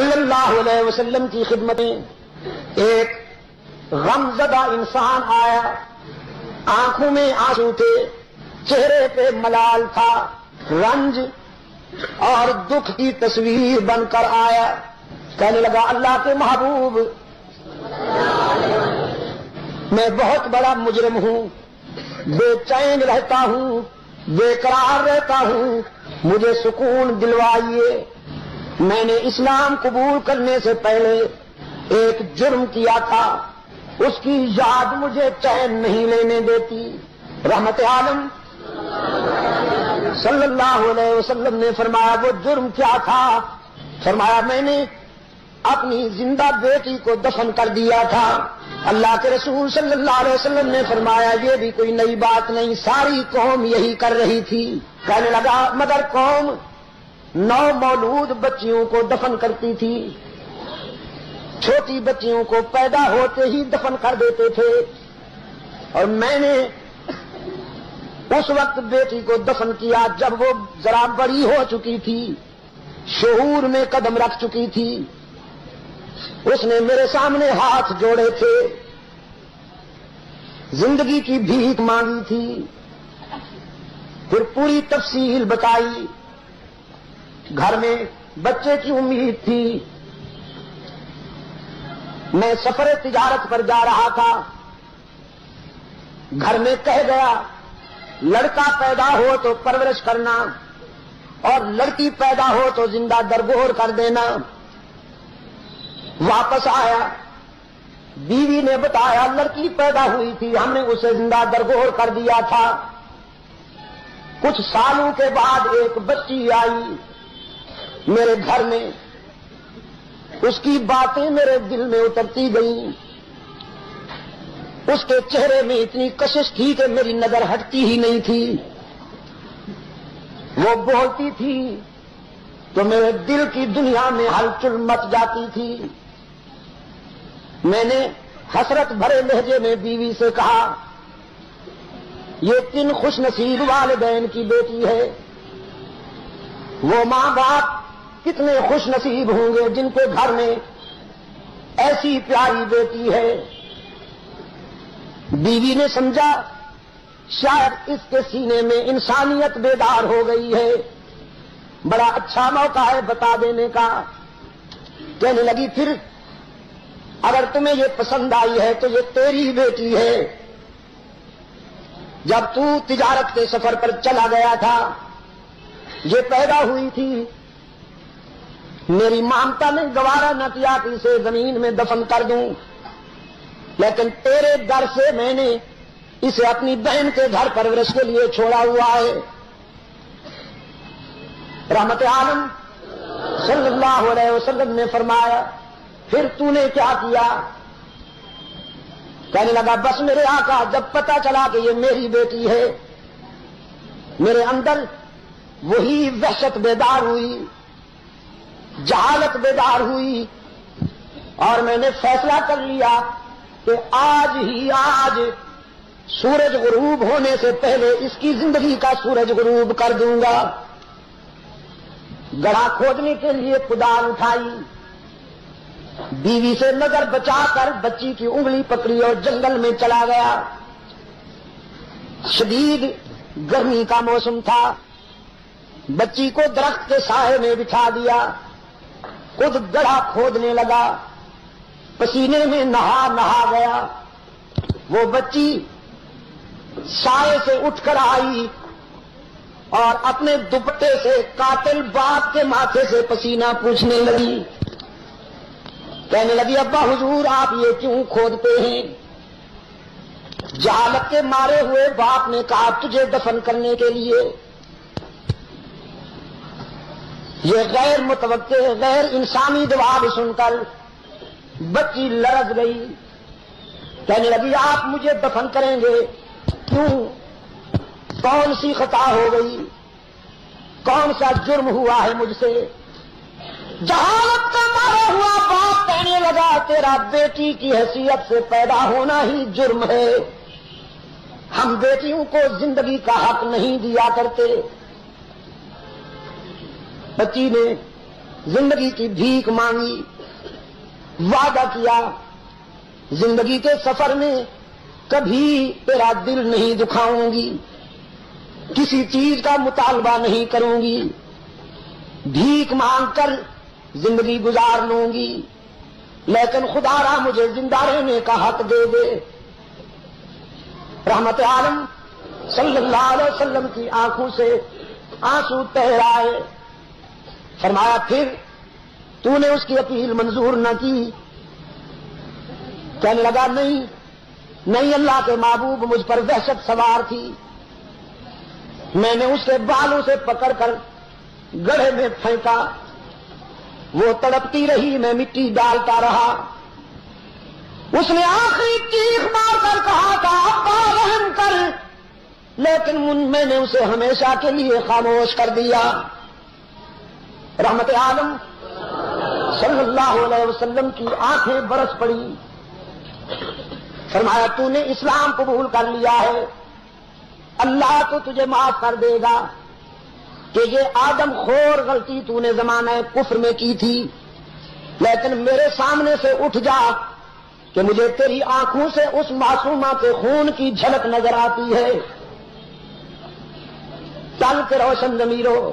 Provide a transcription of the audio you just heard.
صلی اللہ علیہ وسلم کی خدمت میں ایک غمزدہ انسان آیا، آنکھوں میں آنسو تھے، چہرے پہ ملال تھا، رنج اور دکھ کی تصویر بن کر آیا۔ کہنے لگا اللہ کے محبوب، میں بہت بڑا مجرم ہوں، بے چین رہتا ہوں، بے قرار رہتا ہوں، مجھے سکون دلوائیے۔ میں نے اسلام قبول کرنے سے پہلے ایک جرم کیا تھا، اس کی یاد مجھے چین نہیں لینے دیتی۔ رحمت عالم صلی اللہ علیہ وسلم نے فرمایا وہ جرم کیا تھا؟ فرمایا میں نے اپنی زندہ بیٹی کو دفن کر دیا تھا۔ اللہ کے رسول صلی اللہ علیہ وسلم نے فرمایا یہ بھی کوئی نئی بات نہیں، ساری قوم یہی کر رہی تھی۔ کہنے لگا مگر قوم 9 مولود بچیوں کو دفن کرتی تھی، چھوٹی بچیوں کو پیدا ہوتے ہی دفن کر دیتے تھے، اور میں نے اس وقت بیٹی کو دفن کیا جب وہ ذرا بڑی ہو چکی تھی، شعور میں قدم رکھ چکی تھی۔ اس نے میرے سامنے ہاتھ جوڑے تھے، زندگی کی بھیک مانگی تھی، پھر پوری تفصیل بتائی۔ گھر میں بچے کی امید تھی، میں سفر تجارت پر جا رہا تھا، گھر میں کہہ گیا لڑکا پیدا ہو تو پرورش کرنا اور لڑکی پیدا ہو تو زندہ درگور کر دینا۔ واپس آیا، بیوی نے بتایا لڑکی پیدا ہوئی تھی، ہم نے اسے زندہ درگور کر دیا تھا۔ کچھ سالوں کے بعد ایک بچی آئی میرے گھر میں، اس کی باتیں میرے دل میں اترتی گئیں، اس کے چہرے میں اتنی کشش تھی کہ میری نظر ہٹتی ہی نہیں تھی۔ وہ بولتی تھی تو میرے دل کی دنیا میں ہلچل مچ جاتی تھی۔ میں نے حسرت بھرے لہجے میں بیوی سے کہا یہ کن خوش نصیب والدین کی بیٹی ہے، وہ ماں باپ کتنے خوش نصیب ہوں گے جن کے گھر میں ایسی پیاری بیٹی ہے۔ بیوی نے سمجھا شاید اس کے سینے میں انسانیت بیدار ہو گئی ہے، بڑا اچھا موقع ہے بتا دینے کا۔ کہنے لگی پھر اگر تمہیں یہ پسند آئی ہے تو یہ تیری بیٹی ہے، جب تو تجارت کے سفر پر چلا گیا تھا یہ پیدا ہوئی تھی، میری مامتا نے گوارا نہ کیا کہ اسے زمین میں دفن کر دوں، لیکن تیرے ڈر سے میں نے اسے اپنی بہن کے گھر پرورش کے لیے چھوڑا ہوا ہے۔ رحمت عالم صلی اللہ علیہ وسلم نے فرمایا پھر تو نے کیا کیا؟ کہنے لگا بس میرے آقا جب پتا چلا کہ یہ میری بیٹی ہے، میرے اندر وہی وحشت بیدار ہوئی، جہالت بیدار ہوئی، اور میں نے فیصلہ کر لیا کہ آج ہی آج سورج غروب ہونے سے پہلے اس کی زندگی کا سورج غروب کر دوں گا۔ گڑھا کھودنے کے لیے کدال اٹھائی، بیوی سے نظر بچا کر بچی کی انگلی پکڑی اور جنگل میں چلا گیا۔ شدید گرمی کا موسم تھا، بچی کو درخت کے سائے میں بٹھا دیا، خود گڑھا کھودنے لگا، پسینے میں نہا گیا۔ وہ بچی سائے سے اٹھ کر آئی اور اپنے دوپٹے سے قاتل باپ کے ماتھے سے پسینہ پوچھنے لگی، کہنے لگی ابا حضور آپ یہ کیوں کھودتے ہیں؟ جہالت کے مارے ہوئے باپ نے کہا تجھے دفن کرنے کے لیے۔ یہ غیر متوقع غیر انسانی جواب سن کر بچی لرز گئی، کہنے لگی آپ مجھے دفن کریں گے؟ کیوں؟ کون سی خطا ہو گئی؟ کون سا جرم ہوا ہے مجھ سے؟ جہالت کا مارا ہوا باپ کہنے لگا تیرا بیٹی کی حیثیت سے پیدا ہونا ہی جرم ہے، ہم بیٹیوں کو زندگی کا حق نہیں دیا کرتے۔ بچی نے زندگی کی بھیک مانگی، وعدہ کیا زندگی کے سفر میں کبھی تیرا دل نہیں دکھاؤں گی، کسی چیز کا مطالبہ نہیں کروں گی، بھیک مانگ کر زندگی گزار لوں گی، لیکن خدا را مجھے زندہ رہنے کا حق دے دے۔ رحمت عالم صلی اللہ علیہ وسلم کی آنکھوں سے آنسو تہر آئے۔ فرمایا پھر تو نے اس کی اپیل منظور نہ کی؟ کہنے لگا نہیں اللہ کے محبوب، مجھ پر وحشت سوار تھی، میں نے اس کے بالوں سے پکڑ کر گڑھے میں پھینکا، وہ تڑپتی رہی، میں مٹی ڈالتا رہا، اس نے آخری چیخ مار کر کہا تھا ابا رحم کر، لیکن میں نے اسے ہمیشہ کے لیے خاموش کر دیا۔ رحمت عالم صلی اللہ علیہ وسلم کی آنکھیں برس پڑی۔ فرمایا تو نے اسلام قبول کر لیا ہے، اللہ تو تجھے معاف کر دے گا کہ یہ آدم خور غلطی تو نے زمانہ کفر میں کی تھی، لیکن میرے سامنے سے اٹھ جا کہ مجھے تیری آنکھوں سے اس معصومہ کے خون کی جھلک نظر آتی ہے، چل کے روشن ضمیر ہو۔